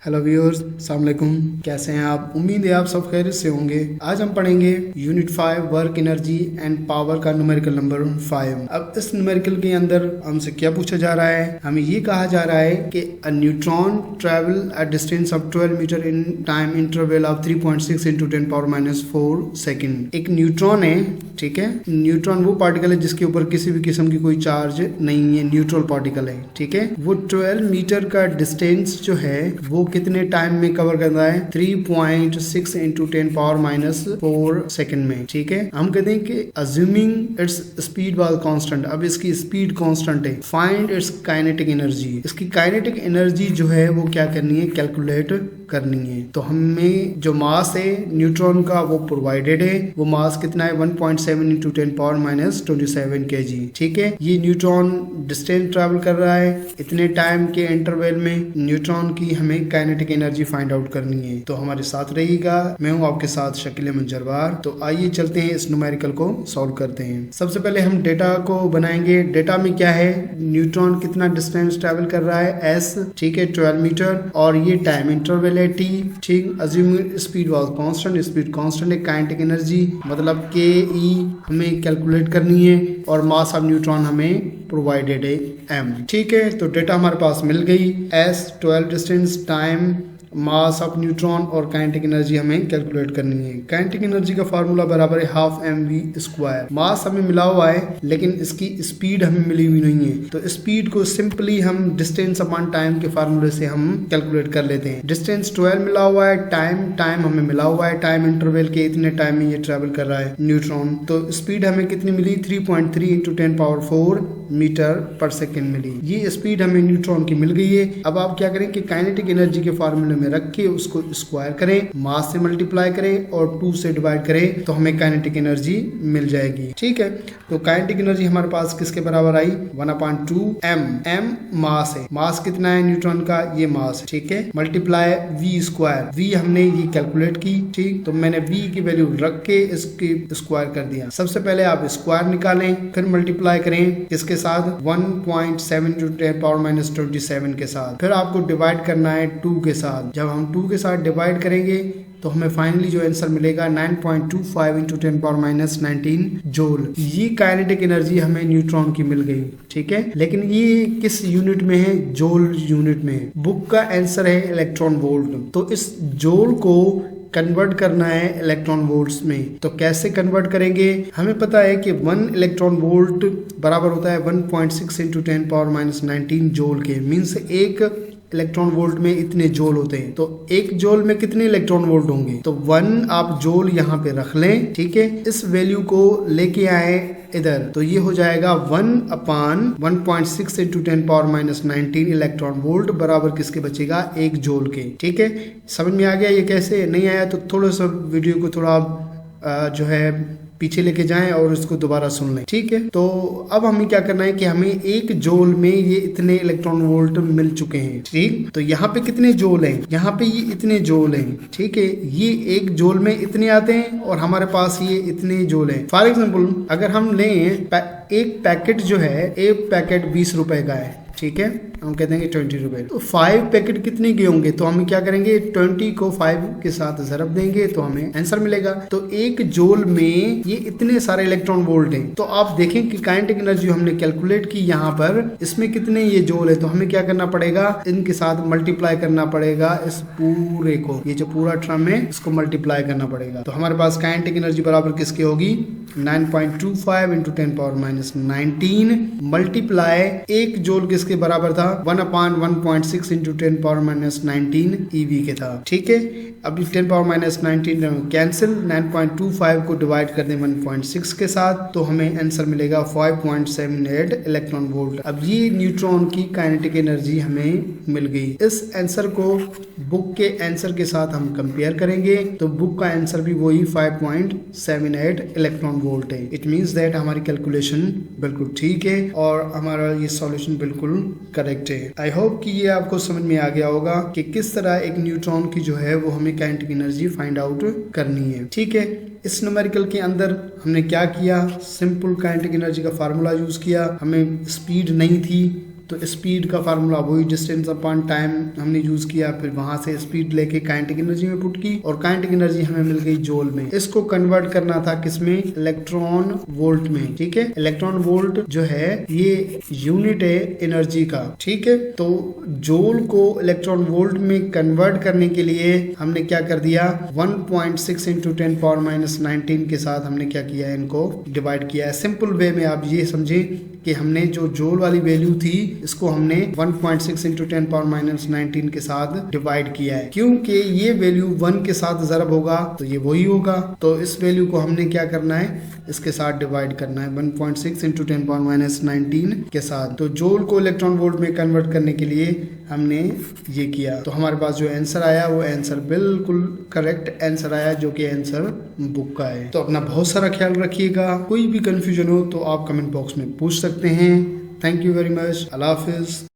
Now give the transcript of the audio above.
Hello viewers, अस्सलाम वालेकुम। कैसे हैं आप? उम्मीद है आप सब खैरियत से होंगे। आज हम पढ़ेंगे unit 5 work energy and power का न्यूमेरिकल नंबर 5। अब इस न्यूमेरिकल के अंदर हमसे क्या पूछा जा रहा है? हमें ये कहा जा रहा है कि a neutron travel a distance of 12 metre in time interval of 3.6 into 10⁻⁴ second. एक न्यूट्रॉन है, ठीक है। न्यूट्रॉन वो पार्टिकल है जिसके ऊपर किसी भी किस्म की कोई चार्ज नहीं है, न्यूट्रल पार्टिकल है, ठीक है। वो 12 मीटर का डिस्टेंस जो है वो कितने टाइम में कवर करना है? 3.6 इंटू 10⁻⁴ सेकेंड में, ठीक है। हम कहते हैं कि assuming its speed was constant. अब इसकी स्पीड कांस्टेंट है, फाइंड इट्स काइनेटिक एनर्जी। इसकी काइनेटिक एनर्जी जो है वो क्या करनी है? कैलकुलेट करनी है। तो हमें जो मास है न्यूट्रॉन का वो प्रोवाइडेड है। वो मास कितना है? 1.7 इंटू 10⁻27 kg, ठीक है। ये न्यूट्रॉन डिस्टेंस ट्रेवल कर रहा है इतने टाइम के इंटरवल में। न्यूट्रॉन की हमें काइनेटिक एनर्जी फाइंड आउट करनी है। तो हमारे साथ रहिएगा, मैं हूँ आपके साथ शकील मंजरवार। तो आइए चलते हैं इस न्यूमेरिकल को सॉल्व करते हैं। सबसे पहले हम डेटा को बनाएंगे। डेटा में क्या है? न्यूट्रॉन कितना डिस्टेंस ट्रेवल कर रहा है? s, ठीक है, 12 मीटर। और ये टाइम इंटरवल है t, ठीक। Assuming speed was constant, speed constant है। काइनेटिक एनर्जी मतलब के ई हमें कैलकुलेट करनी है और मास ऑफ न्यूट्रॉन हमें प्रोवाइडेड है m, ठीक है। तो डेटा हमारे पास मिल गई। s 12 distance, time, mass of neutron और काइनेटिक एनर्जी हमें कैलकुलेट करनी है। काइनेटिक एनर्जी का फार्मूला बराबर है हाफ mv²। मास हमें मिला हुआ है लेकिन इसकी स्पीड हमें मिली हुई नहीं है। तो स्पीड को सिंपली हम डिस्टेंस अपॉन टाइम के फार्मूले से हम कैलकुलेट कर लेते हैं। डिस्टेंस 12 मिला हुआ है, टाइम हमें मिला हुआ है, टाइम इंटरवल के इतने टाइम में ये ट्रेवल कर रहा है न्यूट्रॉन। तो स्पीड हमें कितनी मिली? 3.3 इंटू 10⁻⁴ मीटर पर सेकेंड मिली। ये स्पीड हमें न्यूट्रॉन की मिल गई है। अब आप क्या करें कि काइनेटिक एनर्जी के फार्मूले में रख के उसको स्क्वायर करें, मास से मल्टीप्लाई करें और 2 से डिवाइड करें तो हमें काइनेटिक एनर्जी मिल जाएगी, ठीक है। तो काइनेटिक एनर्जी हमारे पास किसके बराबर आई? 1/2 m मास है। मास कितना है न्यूट्रॉन का? ये मास है, ठीक है। Multiply v²। v हमने ये कैलकुलेट की, ठीक। तो मैंने v की वैल्यू रख के इसकी स्क्वायर कर दिया। सबसे पहले आप स्क्वायर निकालें, फिर मल्टीप्लाई करें किसके साथ? 1.7 इंटू 10⁻⁻27 के साथ। फिर आपको डिवाइड करना है 2 के साथ। जब हम 2 के साथ डिवाइड करेंगे तो हमें फाइनली जो आंसर मिलेगा 9.25 इंटू 10⁻⁻19 जूल। ये काइनेटिक एनर्जी हमें न्यूट्रॉन की मिल गई, ठीक है। लेकिन ये किस यूनिट में है? जूल यूनिट में। बुक का आंसर है इलेक्ट्रॉन वोल्ट। तो इस जूल को कन्वर्ट करना है इलेक्ट्रॉन वोल्ट्स में। तो कैसे कन्वर्ट करेंगे? हमें पता है कि 1 इलेक्ट्रॉन वोल्ट बराबर होता है 1.6 इंटू 10⁻⁻19 जूल के। मीन्स एक इलेक्ट्रॉन वोल्ट में इतने जोल होते हैं। तो एक जोल में कितने इलेक्ट्रॉन वोल्ट होंगे? तो 1 आप जोल यहाँ पे रख लें, ठीक है। इस वैल्यू को लेके आए इधर, तो ये हो जाएगा 1/1.6 इंटू 10⁻⁻19 इलेक्ट्रॉन वोल्ट बराबर किसके बचेगा? 1 जोल के, ठीक है। समझ में आ गया? ये कैसे नहीं आया तो थोड़ा सा वीडियो को थोड़ा आप जो है पीछे लेके जाएं और इसको दोबारा सुन लें, ठीक है। तो अब हमें क्या करना है कि हमें 1 जोल में ये इतने इलेक्ट्रॉन वोल्ट मिल चुके हैं, ठीक। तो यहाँ पे कितने जोल हैं? यहाँ पे ये इतने जोल हैं, ठीक है। ये 1 जोल में इतने आते हैं और हमारे पास ये इतने जोल हैं। फॉर एग्जाम्पल अगर हम लें एक पैकेट जो है, एक पैकेट 20 रुपए का है, ठीक है। हम कहते हैं 20 रुपए। तो 5 पैकेट कितने के होंगे? तो हम क्या करेंगे? 20 को 5 के साथ ज़रब देंगे तो हमें आंसर मिलेगा। तो 1 जोल में ये इतने सारे इलेक्ट्रॉन वोल्ट हैं। तो आप देखें कि काइनेटिक एनर्जी हमने कैलकुलेट की यहाँ पर, इसमें कितने ये जोल है। तो हमें क्या करना पड़ेगा? इनके साथ मल्टीप्लाई करना पड़ेगा इस पूरे को। ये जो पूरा टर्म है इसको मल्टीप्लाई करना पड़ेगा। तो हमारे पास काइनेटिक एनर्जी बराबर किसकी होगी? 9.25 इंटू 10⁻⁻19 मल्टीप्लाई 1 जोल किसके बराबर था? 1/1.6 इंटू 10⁻⁻19 EV के था, ठीक है। अभी 10⁻⁻19 कैंसिल, 9.25 को डिवाइड कर दें 1.6 के साथ तो हमें आंसर मिलेगा 5.78 इलेक्ट्रॉन वोल्ट। अब ये न्यूट्रॉन की काइनेटिक एनर्जी हमें मिल गई। इस आंसर को बुक के आंसर के साथ हम कंपेयर करेंगे तो बुक का आंसर भी वही 5.78 इलेक्ट्रॉन वोल्ट है। इट मीन्स दैट हमारी कैलकुलेशन बिल्कुल ठीक है और हमारा ये सॉल्यूशन बिल्कुल करेक्ट है। आई होप कि ये आपको समझ में आ गया होगा कि किस तरह एक न्यूट्रॉन की जो है वो हमें काइनेटिक एनर्जी फाइंड आउट करनी है, ठीक है। इस न्यूमेरिकल के अंदर हमने क्या किया? सिंपल काइनेटिक एनर्जी का फार्मूला यूज किया। हमें स्पीड नहीं थी तो स्पीड का फार्मूला वही डिस्टेंस अपॉन टाइम हमने यूज किया, फिर वहां से स्पीड लेके काइनेटिक एनर्जी में पुट की और काइनेटिक एनर्जी हमें मिल गई जूल में। इसको कन्वर्ट करना था किसमें, इलेक्ट्रॉन वोल्ट में। ठीक है, इलेक्ट्रॉन वोल्ट जो है ये यूनिट है एनर्जी का। ठीक है, तो जूल को इलेक्ट्रॉन वोल्ट में कन्वर्ट करने के लिए हमने क्या कर दिया, 1.6 इंटू 10⁻⁻19 के साथ हमने क्या किया है, इनको डिवाइड किया है। सिंपल वे में आप ये समझे कि हमने जो जूल वाली वैल्यू थी इसको हमने 1.6 इंटू 10⁻⁻19 के साथ डिवाइड किया है, क्योंकि ये वैल्यू 1 के साथ ज़रब होगा तो ये वही होगा। तो इस वैल्यू को हमने क्या करना है, इसके साथ डिवाइड करना है 1.6 इंटू 10⁻⁻19 के साथ। तो जूल को इलेक्ट्रॉन वोल्ट में कन्वर्ट करने के लिए हमने ये किया, तो हमारे पास जो आंसर आया वो आंसर बिल्कुल करेक्ट आंसर आया, जो कि आंसर बुक का है। तो अपना बहुत सारा ख्याल रखिएगा, कोई भी कंफ्यूजन हो तो आप कमेंट बॉक्स में पूछ सकते हैं। Thank you very much, Allah Hafiz.